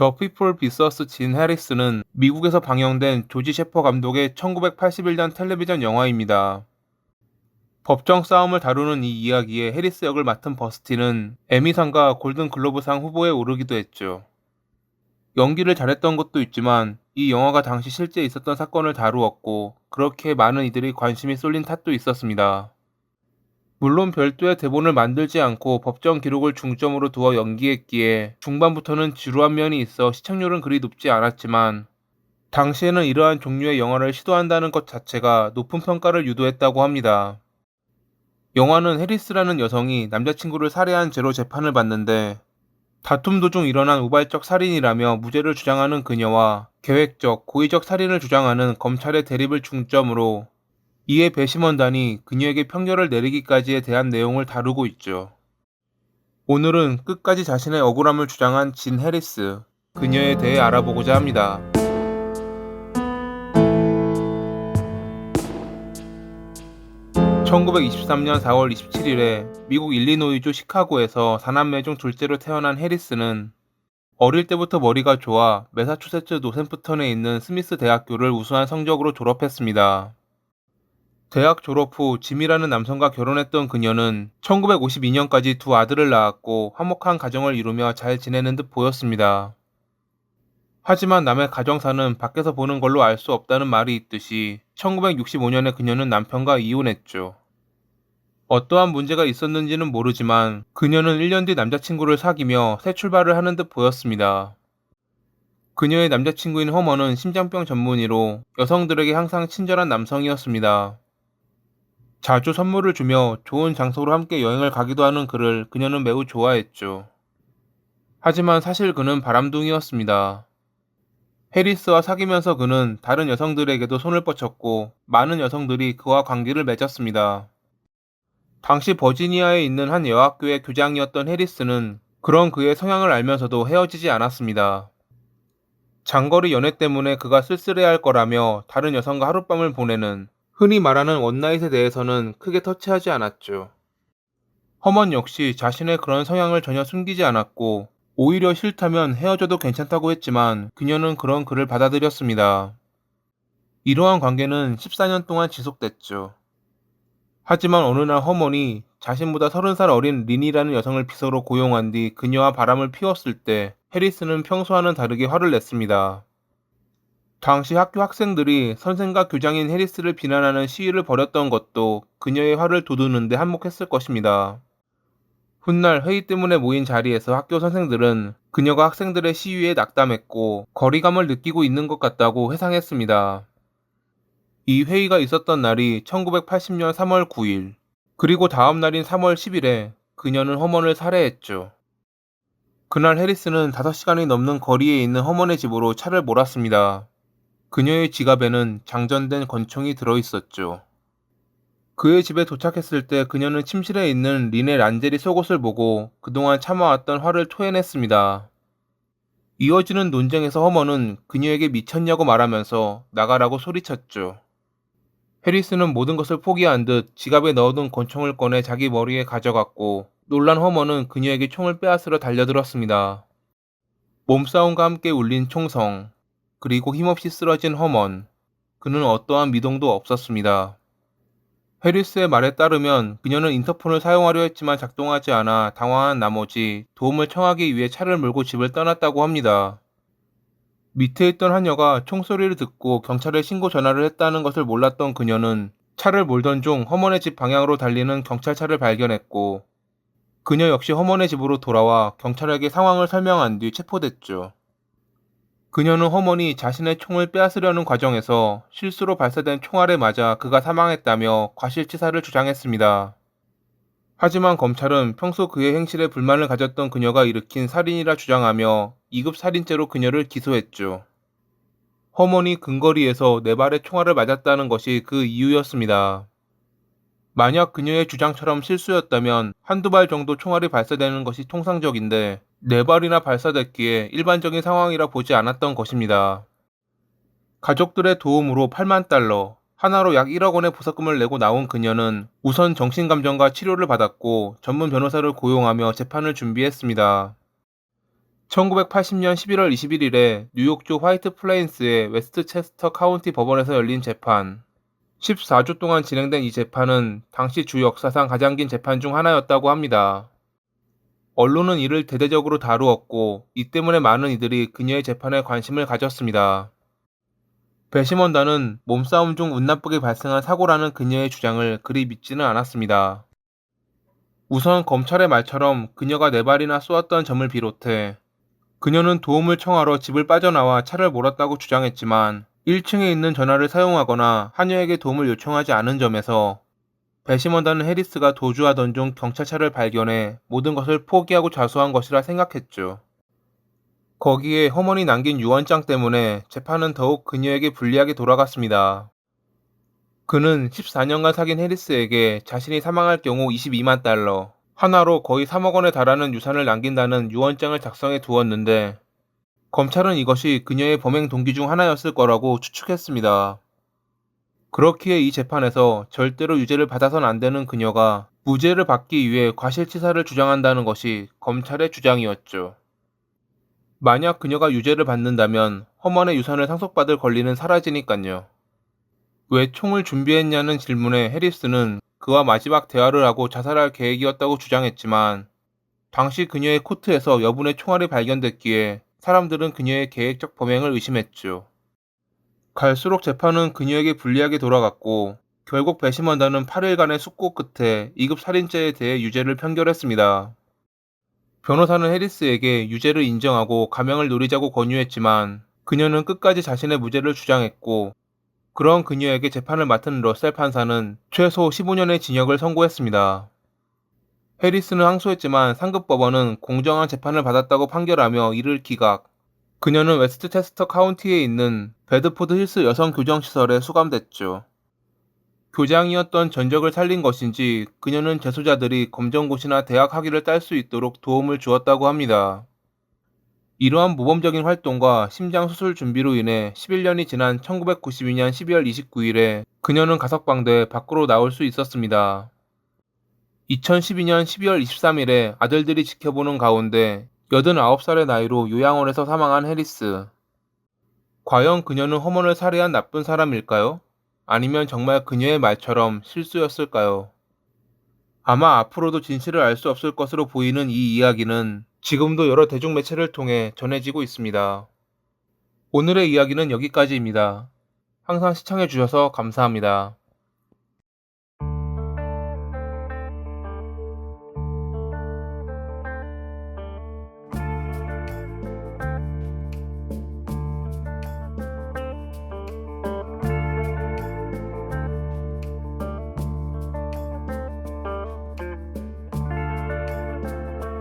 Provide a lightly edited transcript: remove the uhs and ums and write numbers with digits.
더 피플 비서스 진 해리스는 미국에서 방영된 조지 셰퍼 감독의 1981년 텔레비전 영화입니다. 법정 싸움을 다루는 이 이야기에 해리스 역을 맡은 버스틴은 에미상과 골든글로브상 후보에 오르기도 했죠. 연기를 잘했던 것도 있지만 이 영화가 당시 실제 있었던 사건을 다루었고 그렇게 많은 이들이 관심이 쏠린 탓도 있었습니다. 물론 별도의 대본을 만들지 않고 법정 기록을 중점으로 두어 연기했기에 중반부터는 지루한 면이 있어 시청률은 그리 높지 않았지만 당시에는 이러한 종류의 영화를 시도한다는 것 자체가 높은 평가를 유도했다고 합니다. 영화는 해리스라는 여성이 남자친구를 살해한 죄로 재판을 받는데 다툼 도중 일어난 우발적 살인이라며 무죄를 주장하는 그녀와 계획적, 고의적 살인을 주장하는 검찰의 대립을 중점으로 이에 배심원단이 그녀에게 평결을 내리기까지에 대한 내용을 다루고 있죠. 오늘은 끝까지 자신의 억울함을 주장한 진 해리스, 그녀에 대해 알아보고자 합니다. 1923년 4월 27일에 미국 일리노이주 시카고에서 4남매 중 둘째로 태어난 해리스는 어릴 때부터 머리가 좋아 매사추세츠 노샘프턴에 있는 스미스 대학교를 우수한 성적으로 졸업했습니다. 대학 졸업 후 짐이라는 남성과 결혼했던 그녀는 1952년까지 두 아들을 낳았고 화목한 가정을 이루며 잘 지내는 듯 보였습니다. 하지만 남의 가정사는 밖에서 보는 걸로 알 수 없다는 말이 있듯이 1965년에 그녀는 남편과 이혼했죠. 어떠한 문제가 있었는지는 모르지만 그녀는 1년 뒤 남자친구를 사귀며 새 출발을 하는 듯 보였습니다. 그녀의 남자친구인 허먼은 심장병 전문의로 여성들에게 항상 친절한 남성이었습니다. 자주 선물을 주며 좋은 장소로 함께 여행을 가기도 하는 그를 그녀는 매우 좋아했죠. 하지만 사실 그는 바람둥이였습니다. 해리스와 사귀면서 그는 다른 여성들에게도 손을 뻗쳤고 많은 여성들이 그와 관계를 맺었습니다. 당시 버지니아에 있는 한 여학교의 교장이었던 해리스는 그런 그의 성향을 알면서도 헤어지지 않았습니다. 장거리 연애 때문에 그가 쓸쓸해할 거라며 다른 여성과 하룻밤을 보내는 흔히 말하는 원나잇에 대해서는 크게 터치하지 않았죠. 허먼 역시 자신의 그런 성향을 전혀 숨기지 않았고 오히려 싫다면 헤어져도 괜찮다고 했지만 그녀는 그런 그를 받아들였습니다. 이러한 관계는 14년 동안 지속됐죠. 하지만 어느 날 허먼이 자신보다 30살 어린 린이라는 여성을 비서로 고용한 뒤 그녀와 바람을 피웠을 때 해리스는 평소와는 다르게 화를 냈습니다. 당시 학교 학생들이 선생과 교장인 해리스를 비난하는 시위를 벌였던 것도 그녀의 화를 돋우는 데 한몫했을 것입니다. 훗날 회의 때문에 모인 자리에서 학교 선생들은 그녀가 학생들의 시위에 낙담했고 거리감을 느끼고 있는 것 같다고 회상했습니다. 이 회의가 있었던 날이 1980년 3월 9일, 그리고 다음 날인 3월 10일에 그녀는 허먼을 살해했죠. 그날 해리스는 5시간이 넘는 거리에 있는 허먼의 집으로 차를 몰았습니다. 그녀의 지갑에는 장전된 권총이 들어있었죠. 그의 집에 도착했을 때 그녀는 침실에 있는 린의 란제리 속옷을 보고 그동안 참아왔던 화를 토해냈습니다. 이어지는 논쟁에서 허먼은 그녀에게 미쳤냐고 말하면서 나가라고 소리쳤죠. 해리스는 모든 것을 포기한 듯 지갑에 넣어둔 권총을 꺼내 자기 머리에 가져갔고 놀란 허먼은 그녀에게 총을 빼앗으러 달려들었습니다. 몸싸움과 함께 울린 총성, 그리고 힘없이 쓰러진 허먼. 그는 어떠한 미동도 없었습니다. 해리스의 말에 따르면 그녀는 인터폰을 사용하려 했지만 작동하지 않아 당황한 나머지 도움을 청하기 위해 차를 몰고 집을 떠났다고 합니다. 밑에 있던 하녀가 총소리를 듣고 경찰에 신고 전화를 했다는 것을 몰랐던 그녀는 차를 몰던 중 허먼의 집 방향으로 달리는 경찰차를 발견했고 그녀 역시 허먼의 집으로 돌아와 경찰에게 상황을 설명한 뒤 체포됐죠. 그녀는 허먼이 자신의 총을 빼앗으려는 과정에서 실수로 발사된 총알에 맞아 그가 사망했다며 과실치사를 주장했습니다. 하지만 검찰은 평소 그의 행실에 불만을 가졌던 그녀가 일으킨 살인이라 주장하며 2급 살인죄로 그녀를 기소했죠. 허먼이 근거리에서 4발의 총알을 맞았다는 것이 그 이유였습니다. 만약 그녀의 주장처럼 실수였다면 한두 발 정도 총알이 발사되는 것이 통상적인데 4발이나 발사됐기에 일반적인 상황이라 보지 않았던 것입니다. 가족들의 도움으로 8만 달러, 하나로 약 1억 원의 보석금을 내고 나온 그녀는 우선 정신감정과 치료를 받았고 전문 변호사를 고용하며 재판을 준비했습니다. 1980년 11월 21일에 뉴욕주 화이트 플레인스의 웨스트체스터 카운티 법원에서 열린 재판. 14주 동안 진행된 이 재판은 당시 주 역사상 가장 긴 재판 중 하나였다고 합니다. 언론은 이를 대대적으로 다루었고, 이 때문에 많은 이들이 그녀의 재판에 관심을 가졌습니다. 배심원단은 몸싸움 중 운 나쁘게 발생한 사고라는 그녀의 주장을 그리 믿지는 않았습니다. 우선 검찰의 말처럼 그녀가 4발이나 쏘았던 점을 비롯해 그녀는 도움을 청하러 집을 빠져나와 차를 몰았다고 주장했지만 1층에 있는 전화를 사용하거나 하녀에게 도움을 요청하지 않은 점에서 배심원단은 해리스가 도주하던 중 경찰차를 발견해 모든 것을 포기하고 자수한 것이라 생각했죠. 거기에 허먼이 남긴 유언장 때문에 재판은 더욱 그녀에게 불리하게 돌아갔습니다. 그는 14년간 사귄 해리스에게 자신이 사망할 경우 22만 달러, 하나로 거의 3억 원에 달하는 유산을 남긴다는 유언장을 작성해 두었는데 검찰은 이것이 그녀의 범행 동기 중 하나였을 거라고 추측했습니다. 그렇기에 이 재판에서 절대로 유죄를 받아선 안 되는 그녀가 무죄를 받기 위해 과실치사를 주장한다는 것이 검찰의 주장이었죠. 만약 그녀가 유죄를 받는다면 허먼의 유산을 상속받을 권리는 사라지니깐요. 왜 총을 준비했냐는 질문에 해리스는 그와 마지막 대화를 하고 자살할 계획이었다고 주장했지만 당시 그녀의 코트에서 여분의 총알이 발견됐기에 사람들은 그녀의 계획적 범행을 의심했죠. 갈수록 재판은 그녀에게 불리하게 돌아갔고 결국 배심원단은 8일간의 숙고 끝에 2급 살인죄에 대해 유죄를 판결했습니다. 변호사는 해리스에게 유죄를 인정하고 감형을 노리자고 권유했지만 그녀는 끝까지 자신의 무죄를 주장했고 그런 그녀에게 재판을 맡은 러셀 판사는 최소 15년의 징역을 선고했습니다. 해리스는 항소했지만 상급법원은 공정한 재판을 받았다고 판결하며 이를 기각. 그녀는 웨스트체스터 카운티에 있는 베드포드 힐스 여성 교정시설에 수감됐죠. 교장이었던 전적을 살린 것인지 그녀는 재소자들이 검정고시나 대학 학위를 딸 수 있도록 도움을 주었다고 합니다. 이러한 모범적인 활동과 심장 수술 준비로 인해 11년이 지난 1992년 12월 29일에 그녀는 가석방돼 밖으로 나올 수 있었습니다. 2012년 12월 23일에 아들들이 지켜보는 가운데 89살의 나이로 요양원에서 사망한 해리스. 과연 그녀는 허먼을 살해한 나쁜 사람일까요? 아니면 정말 그녀의 말처럼 실수였을까요? 아마 앞으로도 진실을 알 수 없을 것으로 보이는 이 이야기는 지금도 여러 대중매체를 통해 전해지고 있습니다. 오늘의 이야기는 여기까지입니다. 항상 시청해주셔서 감사합니다.